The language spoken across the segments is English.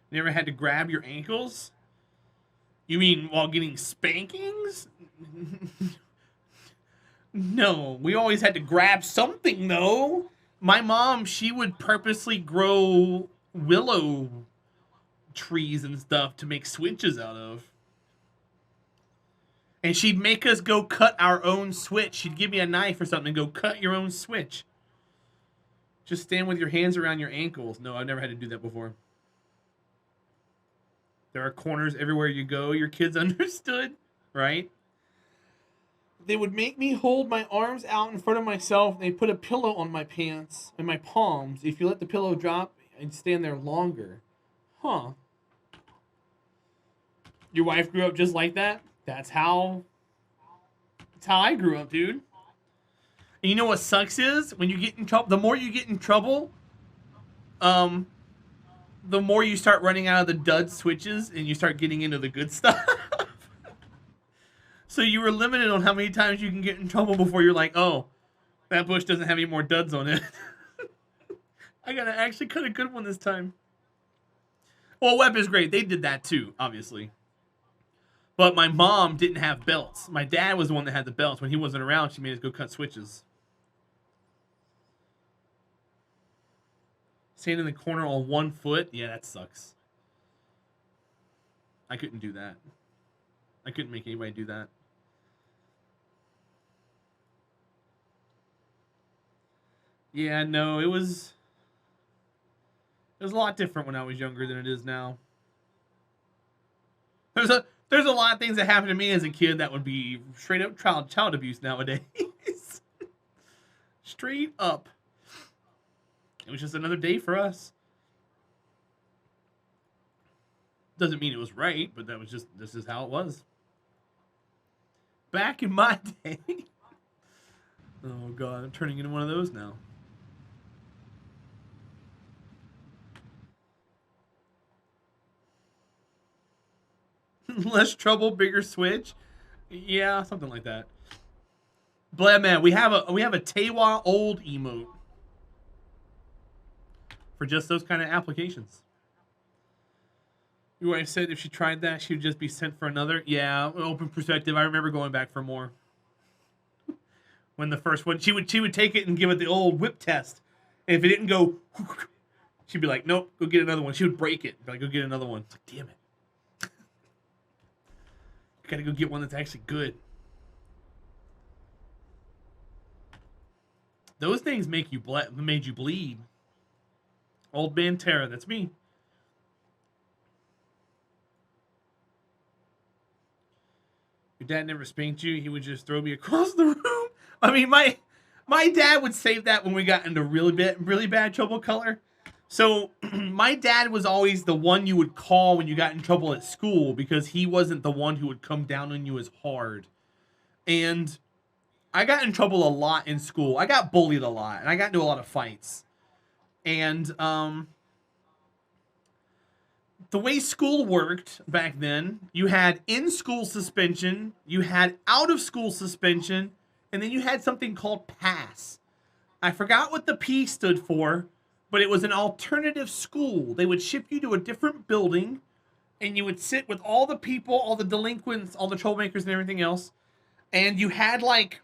You never had to grab your ankles? You mean while getting spankings? No, we always had to grab something though. My mom, she would purposely grow willow trees and stuff to make switches out of. And she'd make us go cut our own switch. She'd give me a knife or something and go cut your own switch. Just stand with your hands around your ankles. No, I've never had to do that before. There are corners everywhere you go. Your kids understood, right? They would make me hold my arms out in front of myself. They put a pillow on my pants and my palms. If you let the pillow drop, I'd stand there longer. Huh. Your wife grew up just like that? That's how I grew up, dude. And you know what sucks is when you get in trouble, the more you get in trouble, um, the more you start running out of the dud switches and you start getting into the good stuff. So you were limited on how many times you can get in trouble before you're like, oh, that bush doesn't have any more duds on it. I gotta actually cut a good one this time. Well, Web is great. They did that too, obviously. But my mom didn't have belts. My dad was the one that had the belts. When he wasn't around, she made us go cut switches. Stand in the corner on 1 foot? Yeah, that sucks. I couldn't do that. I couldn't make anybody do that. Yeah, no, it was a lot different when I was younger than it is now. There's a lot of things that happened to me as a kid that would be straight up child abuse nowadays. Straight up. It was just another day for us. Doesn't mean it was right, but that was just this is how it was. Back in my day. Oh god, I'm turning into one of those now. Less trouble, bigger switch. Yeah, something like that. Blab man, we have a Tewa old emote for just those kind of applications. Your wife said if she tried that, she would just be sent for another. Yeah, open perspective. I remember going back for more. When the first one, she would take it and give it the old whip test. And if it didn't go, she'd be like, "Nope, go get another one." She would break it, be like, "Go get another one." It's like, damn it, you gotta go get one that's actually good. Those things made you bleed. Old man Tara, that's me. Your dad never spanked you. He would just throw me across the room. I mean, my dad would save that when we got into really bad trouble color. So my dad was always the one you would call when you got in trouble at school because he wasn't the one who would come down on you as hard. And I got in trouble a lot in school. I got bullied a lot, and I got into a lot of fights. And the way school worked back then, you had in school suspension, you had out of school suspension, and then you had something called pass. I forgot what the P stood for, but it was an alternative school. They would ship you to a different building, and you would sit with all the people, all the delinquents, all the troublemakers, and everything else. And you had like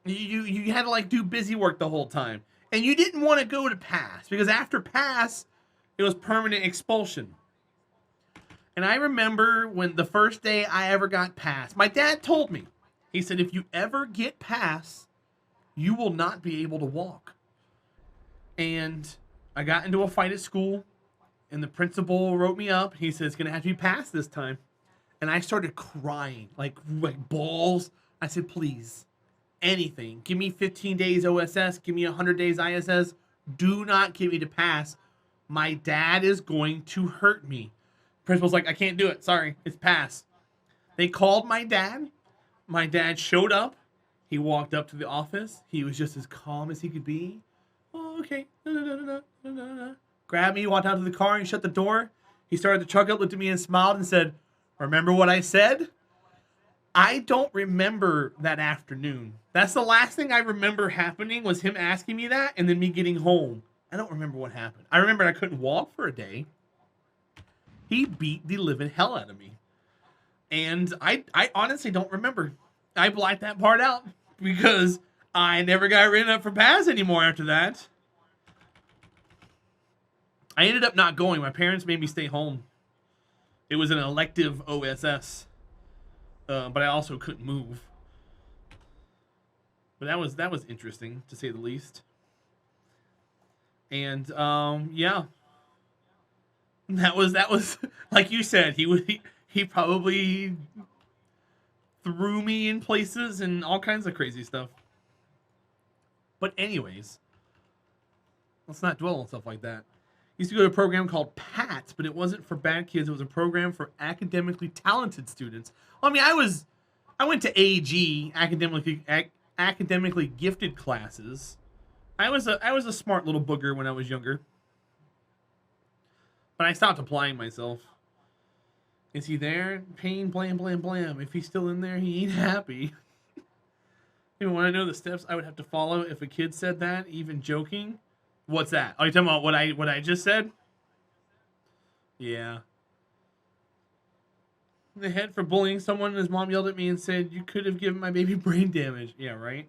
you had to like do busy work the whole time, and you didn't want to go to pass because after pass, it was permanent expulsion. And I remember when the first day I ever got pass, my dad told me, he said, if you ever get pass, you will not be able to walk. And I got into a fight at school, and the principal wrote me up. He said, it's going to have to be pass this time. And I started crying, like balls. I said, please, anything. Give me 15 days OSS. Give me 100 days ISS. Do not give me to pass. My dad is going to hurt me. Principal's like, I can't do it. Sorry, it's pass. They called my dad. My dad showed up. He walked up to the office. He was just as calm as he could be. Oh, okay. Grabbed me, walked out to the car, and shut the door. He started the truck up, looked at me, and smiled and said, remember what I said? I don't remember that afternoon. That's the last thing I remember happening was him asking me that and then me getting home. I don't remember what happened. I remember I couldn't walk for a day. He beat the living hell out of me. And I honestly don't remember. I blacked that part out because I never got written up for pass anymore after that. I ended up not going. My parents made me stay home. It was an elective OSS. But I also couldn't move. But that was interesting, to say the least. And yeah. That was like you said, he probably threw me in places and all kinds of crazy stuff. But anyways, let's not dwell on stuff like that. Used to go to a program called PATS, but it wasn't for bad kids. It was a program for academically talented students. I mean, I went to AG, academically gifted classes. I was a smart little booger when I was younger. But I stopped applying myself. Is he there? Pain, blam, blam, blam. If he's still in there, he ain't happy. You want to know the steps I would have to follow if a kid said that, even joking? What's that? Are you talking about what I just said? Yeah. The head for bullying someone, and his mom yelled at me and said, "You could have given my baby brain damage." Yeah, right?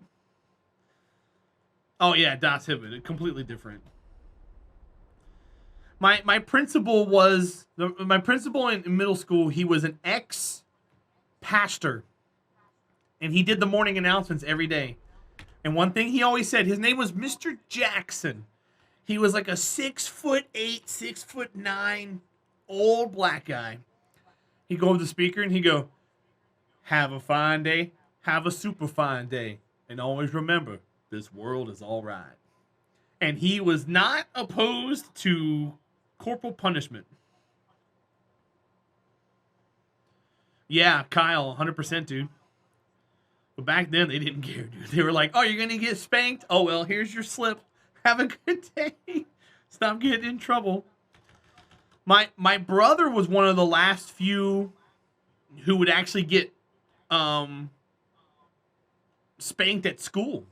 Oh, yeah, Das Hibbett. Completely different. My principal was... My principal in middle school, he was an ex-pastor. And he did the morning announcements every day. And one thing he always said, his name was Mr. Jackson. He was like a 6'8", 6'9", old black guy. He'd go to the speaker and he'd go, "Have a fine day, have a super fine day, and always remember, this world is all right." And he was not opposed to corporal punishment. Yeah, Kyle, 100%, dude. But back then, they didn't care, dude. They were like, "Oh, you're going to get spanked? Oh, well, here's your slip. Have a good day. Stop getting in trouble." My brother was one of the last few who would actually get spanked at school.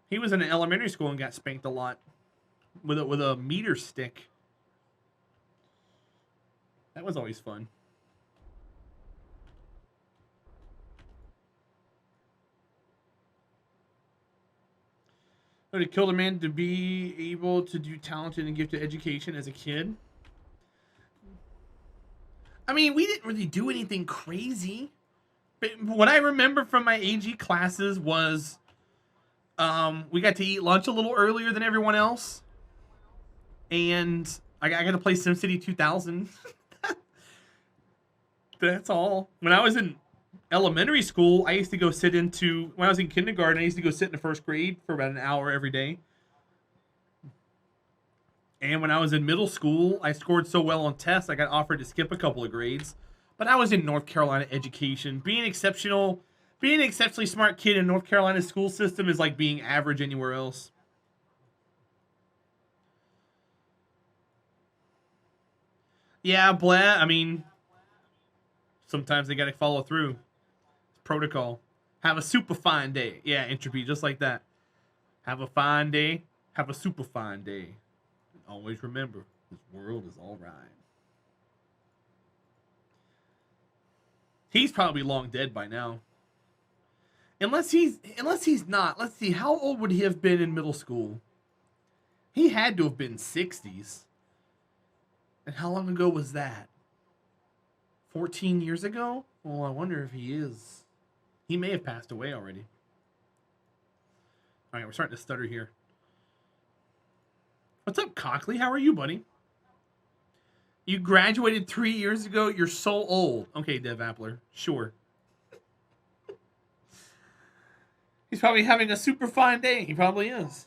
He was in an elementary school and got spanked a lot with a meter stick. That was always fun. Would it kill a man to be able to do talented and gifted education as a kid? I mean, we didn't really do anything crazy. But what I remember from my AG classes was we got to eat lunch a little earlier than everyone else. And I got to play SimCity 2000. That's all. When I was in elementary school, I used to go when I was in kindergarten, I used to go sit in the first grade for about an hour every day. And when I was in middle school, I scored so well on tests, I got offered to skip a couple of grades. But I was in North Carolina education. Being an exceptionally smart kid in North Carolina's school system is like being average anywhere else. Yeah, blah. I mean, sometimes they got to follow through. Protocol. Have a super fine day. Yeah, entropy, just like that. Have a fine day. Have a super fine day. And always remember, this world is all right. He's probably long dead by now. Unless he's not. Let's see, how old would he have been in middle school? He had to have been 60s. And how long ago was that? 14 years ago? Well, I wonder if he is. He may have passed away already. All right, we're starting to stutter here. What's up, Cockley? How are you, buddy? You graduated 3 years ago? You're so old. Okay, Dev Appler. Sure. He's probably having a super fine day. He probably is.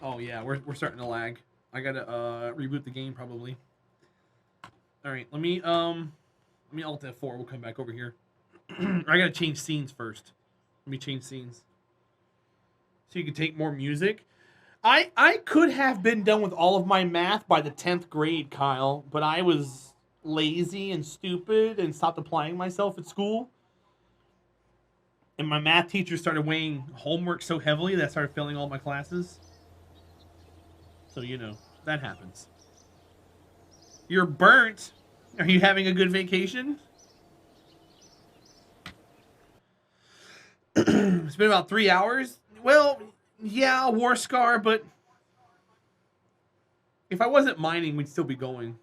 Oh, yeah, we're starting to lag. I gotta reboot the game probably. All right, let me alt F4. We'll come back over here. I gotta change scenes first. Let me change scenes so you can take more music. I could have been done with all of my math by the 10th grade, Kyle, but I was lazy and stupid and stopped applying myself at school. And my math teacher started weighing homework so heavily that I started failing all my classes. So, you know, that happens. You're burnt. Are you having a good vacation? It's been about 3 hours. Well, yeah, war scar, but if I wasn't mining, we'd still be going.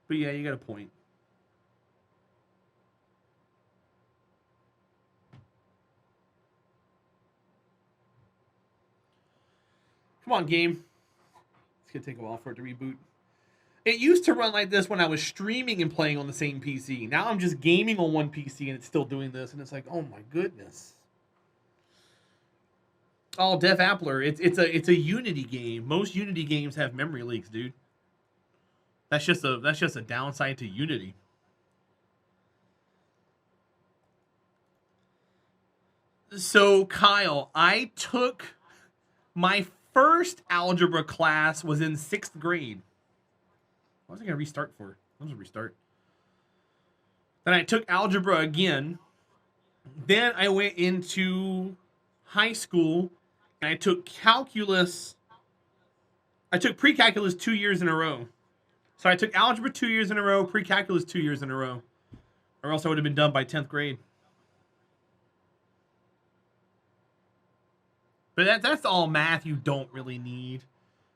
But yeah, you got a point. Come on, game. It's gonna take a while for it to reboot. It used to run like this when I was streaming and playing on the same PC. Now I'm just gaming on one PC and it's still doing this, and it's like, oh my goodness. Oh, Def Appler, it's a Unity game. Most Unity games have memory leaks, dude. That's just a downside to Unity. So Kyle, I took my first algebra class was in 6th grade. What was I gonna restart for? What was a restart? Then I took algebra again. Then I went into high school and I took calculus. I took pre-calculus 2 years in a row. So I took algebra 2 years in a row, pre-calculus 2 years in a row. Or else I would have been done by 10th grade. But that's all math you don't really need.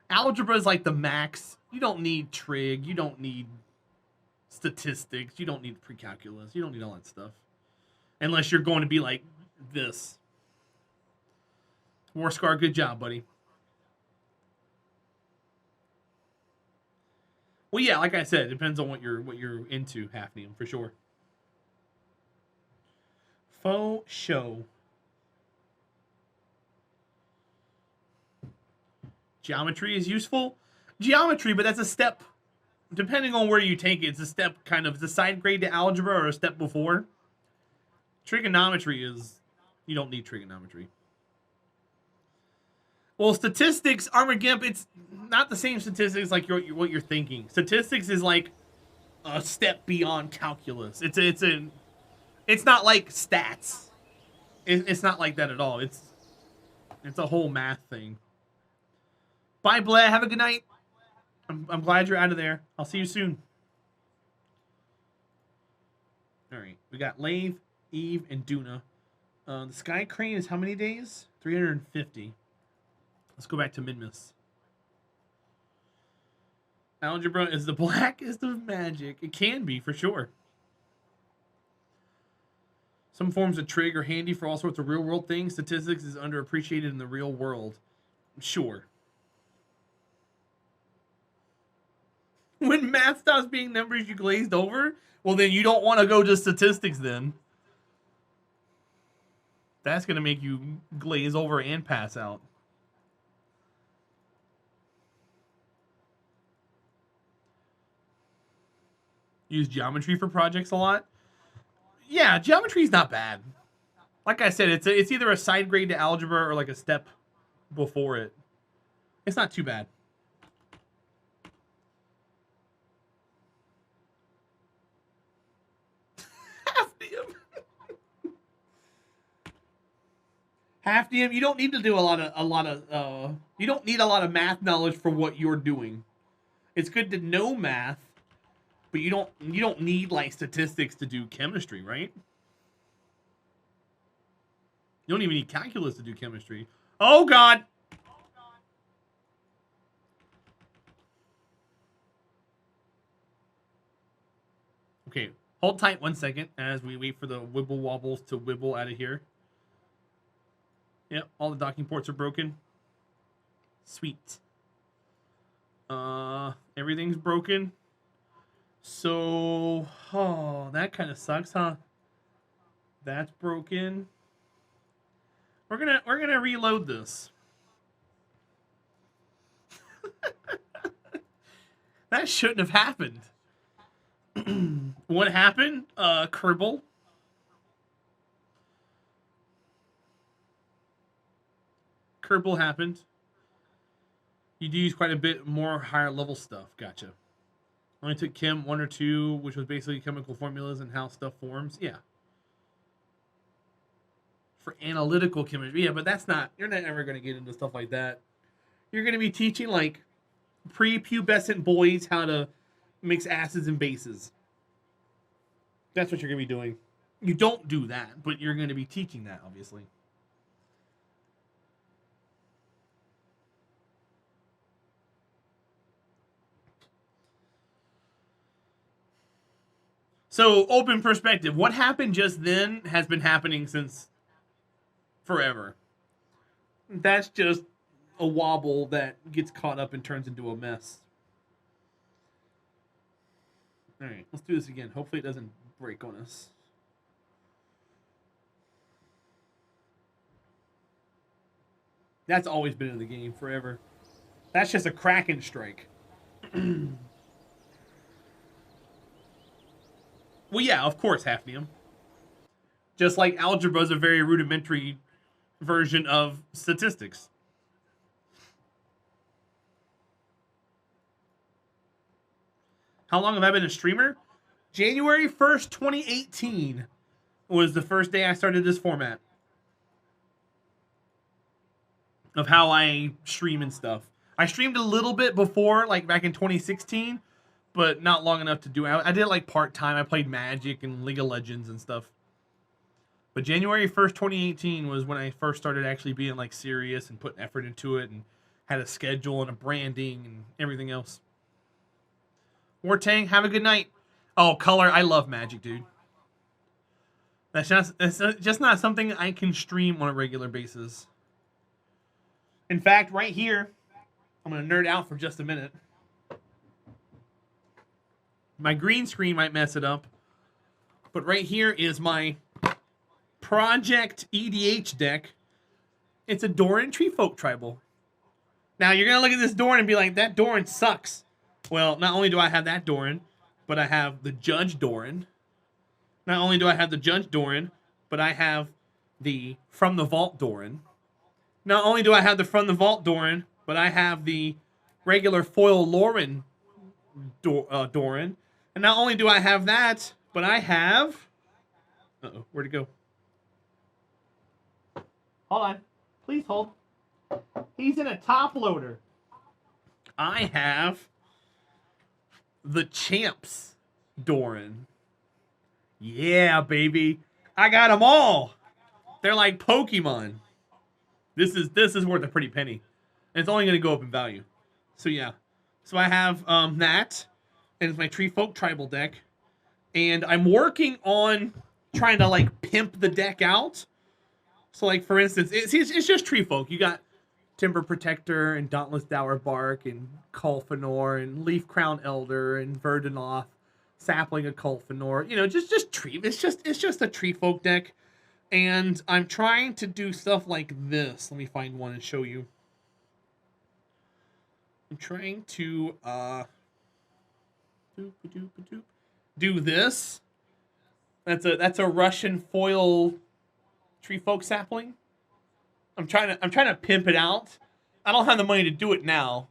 Algebra is like the max. You don't need trig. You don't need statistics. You don't need pre-calculus. You don't need all that stuff. Unless you're going to be like this. War Scar, good job, buddy. Well, yeah, like I said, it depends on what you're into, Hafnium, for sure. Faux show. Geometry is useful. Geometry, but that's a step. Depending on where you take it, it's a step kind of, it's a side grade to algebra or a step before. Trigonometry is, you don't need trigonometry. Well, statistics, Armor Gimp, it's not the same statistics like what you're thinking. Statistics is like a step beyond calculus. It's not like stats. It's not like that at all. It's a whole math thing. Bye, Blair. Have a good night. I'm glad you're out of there. I'll see you soon. All right. We got Lathe, Eve, and Duna. The Sky Crane is how many days? 350. Let's go back to Minmus. Algebra is the blackest of magic. It can be, for sure. Some forms of trig are handy for all sorts of real-world things. Statistics is underappreciated in the real world. Sure. When math stops being numbers, you glazed over? Well, then you don't want to go to statistics then. That's going to make you glaze over and pass out. Use geometry for projects a lot? Yeah, geometry's not bad. Like I said, it's either a side grade to algebra or like a step before it. It's not too bad. Hafnium, you don't need to do you don't need a lot of math knowledge for what you're doing. It's good to know math, but you don't need like statistics to do chemistry, right? You don't even need calculus to do chemistry. Oh God. Okay, hold tight 1 second as we wait for the wibble wobbles to wibble out of here. Yep, all the docking ports are broken. Sweet. Everything's broken. So, oh, that kind of sucks, huh? That's broken. We're gonna reload this. That shouldn't have happened. What happened? Kerbal. Kerbal happened. You do use quite a bit more higher level stuff. Gotcha. Only took Chem 1 or 2, which was basically chemical formulas and how stuff forms. Yeah. For analytical chemistry. Yeah, but that's not, you're not ever going to get into stuff like that. You're going to be teaching like prepubescent boys how to mix acids and bases. That's what you're going to be doing. You don't do that, but you're going to be teaching that, obviously. So, open perspective. What happened just then has been happening since forever. That's just a wobble that gets caught up and turns into a mess. Alright, let's do this again. Hopefully it doesn't break on us. That's always been in the game forever. That's just a Kraken strike. Well, yeah, of course, hafnium. Just like algebra is a very rudimentary version of statistics. How long have I been a streamer? January 1st, 2018 was the first day I started this format of how I stream and stuff. I streamed a little bit before, like back in 2016, but not long enough to do it. I did it like part-time. I played Magic and League of Legends and stuff. But January 1st, 2018 was when I first started actually being like serious and putting effort into it and had a schedule and a branding and everything else. Wartang, have a good night. Oh, color, I love Magic, dude. That's just not something I can stream on a regular basis. In fact, right here, I'm going to nerd out for just a minute. My green screen might mess it up, but right here is my Project EDH deck. It's a Doran Treefolk Tribal. Now, you're going to look at this Doran and be like, that Doran sucks. Well, not only do I have that Doran, but I have the Judge Doran. Not only do I have the Judge Doran, but I have the From the Vault Doran. Not only do I have the From the Vault Doran, but I have the regular foil Lauren Doran. And not only do I have that, but I have... Uh-oh, where'd it go? Hold on. Please hold. He's in a top loader. I have the Champs Doran. Yeah, baby. I got them all. They're like Pokemon. This is worth a pretty penny. And it's only going to go up in value. So yeah. So I have that. And it's my Treefolk Tribal deck. And I'm working on trying to like pimp the deck out. So like for instance, it's just Treefolk. You got Timber Protector and Dauntless Dour Bark and Colfanor and Leaf Crown Elder and Verdanoth, Sapling of Colfanor. You know, just tree. It's just a Treefolk deck. And I'm trying to do stuff like this. Let me find one and show you. I'm trying to do this. That's a Russian foil Treefolk sapling. I'm trying to pimp it out. I don't have the money to do it now,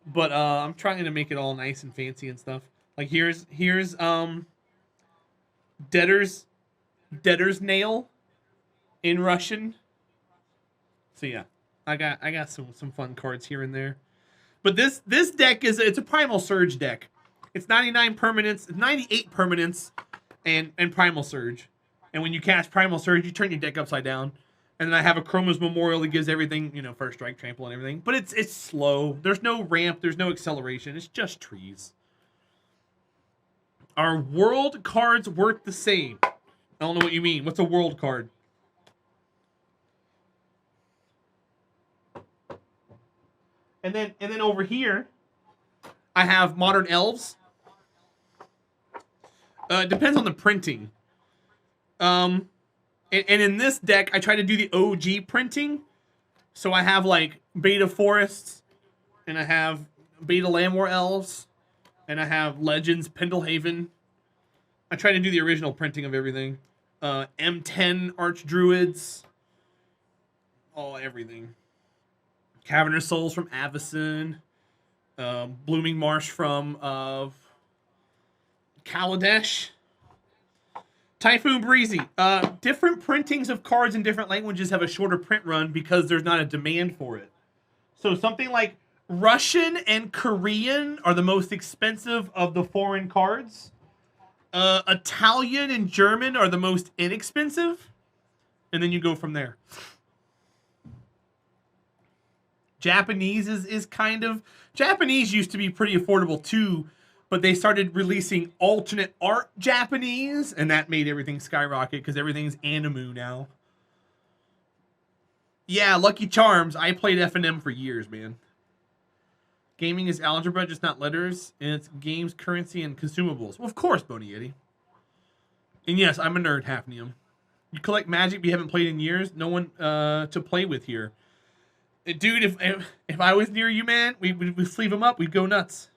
but I'm trying to make it all nice and fancy and stuff. Like here's Debtor's Nail in Russian. So yeah, I got some fun cards here and there. But this deck it's a Primal Surge deck. It's 99 permanents, 98 permanents, and Primal Surge. And when you cast Primal Surge, you turn your deck upside down. And then I have a Chroma's Memorial that gives everything, you know, first strike, trample, and everything. But it's slow. There's no ramp. There's no acceleration. It's just trees. Are world cards worth the same? I don't know what you mean. What's a world card? And then over here, I have Modern Elves. Depends on the printing. And in this deck, I try to do the OG printing. So I have like Beta Forests, and I have Beta Lamor Elves, and I have Legends Pendlehaven. I try to do the original printing of everything. M10 Archdruids. Oh, everything. Cavernous Souls from Avacyn. Blooming Marsh from Kaladesh. Typhoon Breezy. Different printings of cards in different languages have a shorter print run because there's not a demand for it. So something like Russian and Korean are the most expensive of the foreign cards. Italian and German are the most inexpensive. And then you go from there. Japanese is kind of... Japanese used to be pretty affordable too, but they started releasing alternate art Japanese, and that made everything skyrocket because everything's anime now. Yeah, Lucky Charms. I played F&M for years, man. Gaming is algebra, just not letters, and it's games, currency, and consumables. Well, of course, Boney Yeti. And yes, I'm a nerd, Hafnium. You collect magic we haven't played in years. No one to play with here. Dude, if I was near you, man, we'd sleeve them up. We'd go nuts.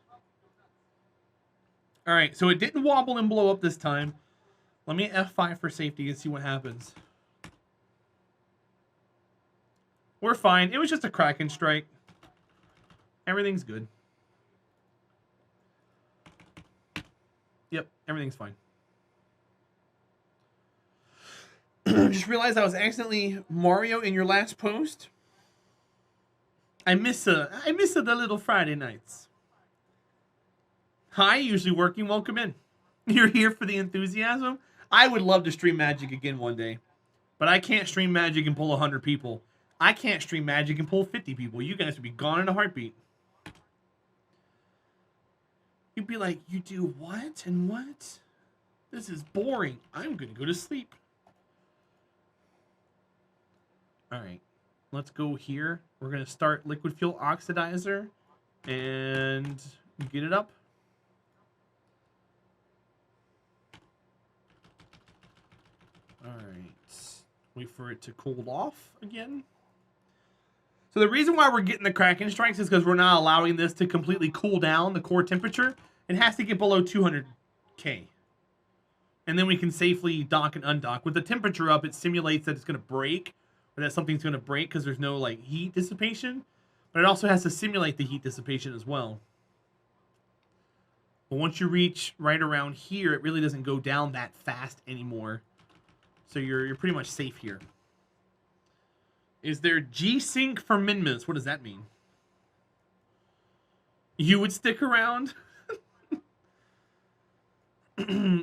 All right, so it didn't wobble and blow up this time. Let me F5 for safety and see what happens. We're fine. It was just a Kraken strike. Everything's good. Yep, everything's fine. Just realized I was accidentally Mario in your last post. I miss the little Friday nights. Hi, usually working. Welcome in. You're here for the enthusiasm. I would love to stream Magic again one day, but I can't stream Magic and pull 100 people. I can't stream Magic and pull 50 people. You guys would be gone in a heartbeat. You'd be like, you do what and what? This is boring. I'm gonna go to sleep. All right, let's go here. We're gonna start liquid fuel oxidizer and get it up. All right, wait for it to cool off again. So the reason why we're getting the Kraken strikes is because we're not allowing this to completely cool down the core temperature. It has to get below 200K. And then we can safely dock and undock. With the temperature up, it simulates that it's going to break, or that something's going to break because there's no like heat dissipation. But it also has to simulate the heat dissipation as well. But once you reach right around here, it really doesn't go down that fast anymore. So you're pretty much safe here. Is there G-Sync for Minmus? What does that mean? You would stick around?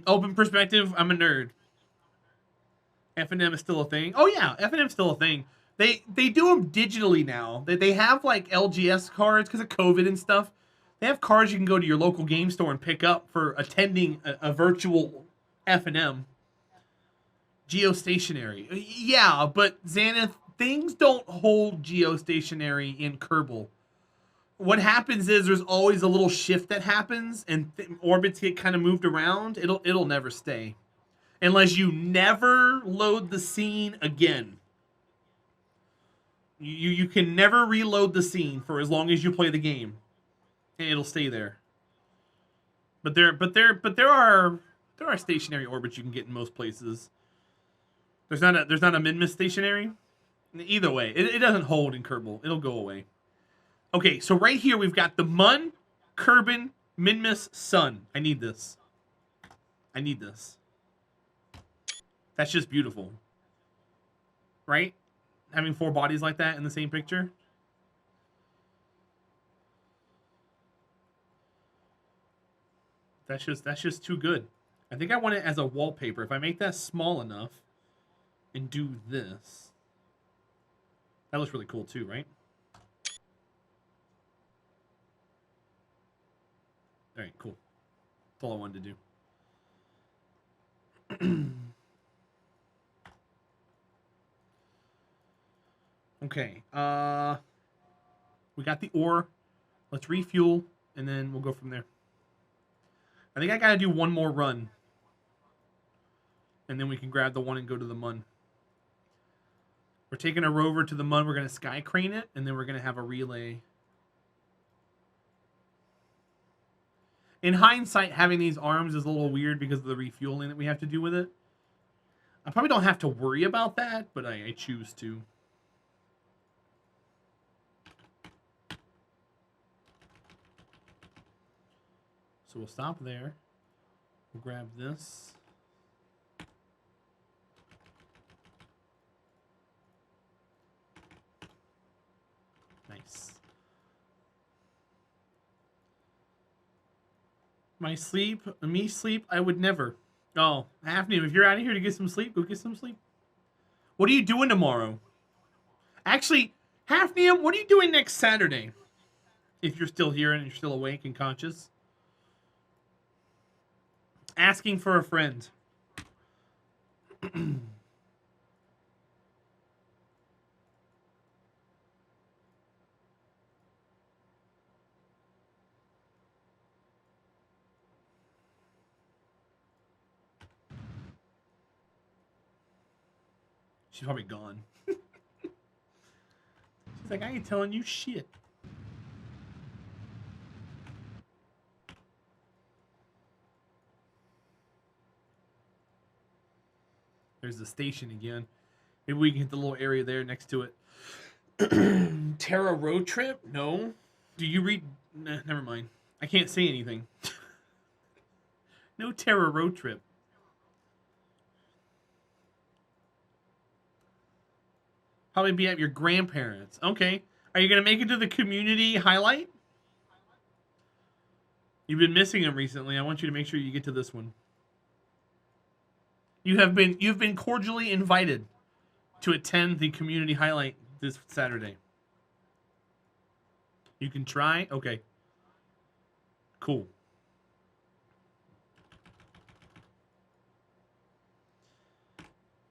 Open perspective, I'm a nerd. F&M is still a thing. Oh yeah, F&M's still a thing. They do them digitally now. They have like LGS cards because of COVID and stuff. They have cards you can go to your local game store and pick up for attending a virtual F&M. Geostationary. Yeah, but Xanath, things don't hold geostationary in Kerbal. What happens is there's always a little shift that happens and orbits get kind of moved around. It'll never stay. Unless you never load the scene again. You can never reload the scene for as long as you play the game. And it'll stay there. But there are stationary orbits you can get in most places. There's not a Minmus stationary. Either way, it doesn't hold in Kerbal. It'll go away. Okay, so right here we've got the Mun, Kerbin, Minmus, Sun. I need this. I need this. That's just beautiful. Right? Having 4 bodies like that in the same picture. That's just too good. I think I want it as a wallpaper. If I make that small enough and do this. That looks really cool too, right? All right, cool. That's all I wanted to do. Okay. We got the ore. Let's refuel, and then we'll go from there. I think I gotta do one more run. And then we can grab the one and go to the Mun. We're taking a rover to the Mun. We're gonna sky crane it, and then we're gonna have a relay. In hindsight, having these arms is a little weird because of the refueling that we have to do with it. I probably don't have to worry about that, but I choose to. So we'll stop there. We'll grab this. Nice. Me sleep, I would never. Oh, Hafnium, if you're out of here to get some sleep, go get some sleep. What are you doing tomorrow? Actually, Hafnium, what are you doing next Saturday? If you're still here and you're still awake and conscious. Asking for a friend. She's probably gone. She's like, I ain't telling you shit. There's the station again. Maybe we can hit the little area there next to it. Terra road trip? No. Do you read? Nah, never mind. I can't say anything. No Terra road trip. Probably be at your grandparents. Okay. Are you going to make it to the community highlight? You've been missing them recently. I want you to make sure you get to this one. You've been cordially invited to attend the community highlight this Saturday. You can try? Okay. Cool.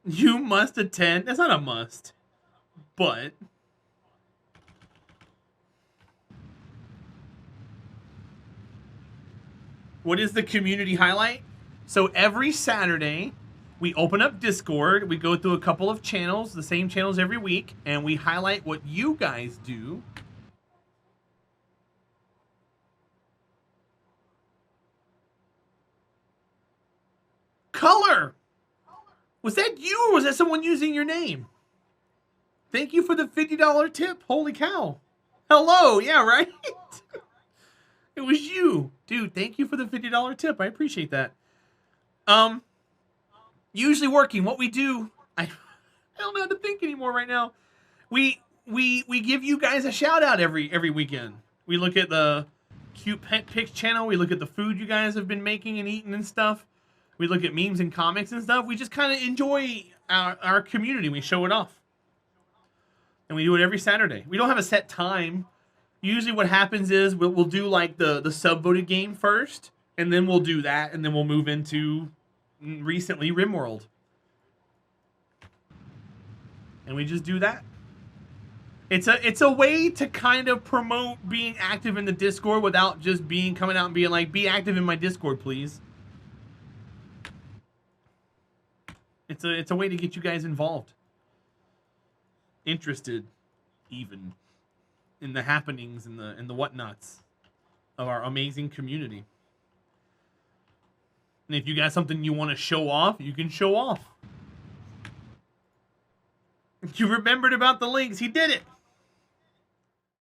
You must attend. That's not a must. But what is the community highlight? So every Saturday, we open up Discord. We go through a couple of channels, the same channels every week, and we highlight what you guys do. Color! Was that you or was that someone using your name? Thank you for the $50 tip. Holy cow. Hello. Yeah, right? It was you. Dude, thank you for the $50 tip. I appreciate that. Usually working. What we do, I don't know how to think anymore right now. We give you guys a shout out every weekend. We look at the cute pet pics channel. We look at the food you guys have been making and eating and stuff. We look at memes and comics and stuff. We just kind of enjoy our community. We show it off. And we do it every Saturday. We don't have a set time. Usually what happens is we'll do like the sub-voted game first, and then we'll do that, and then we'll move into recently RimWorld. And we just do that. It's a way to kind of promote being active in the Discord without just coming out and being like, be active in my Discord, please. It's a way to get you guys involved. Interested, even, in the happenings and the whatnots of our amazing community. And if you got something you want to show off, you can show off. You remembered about the links. He did it.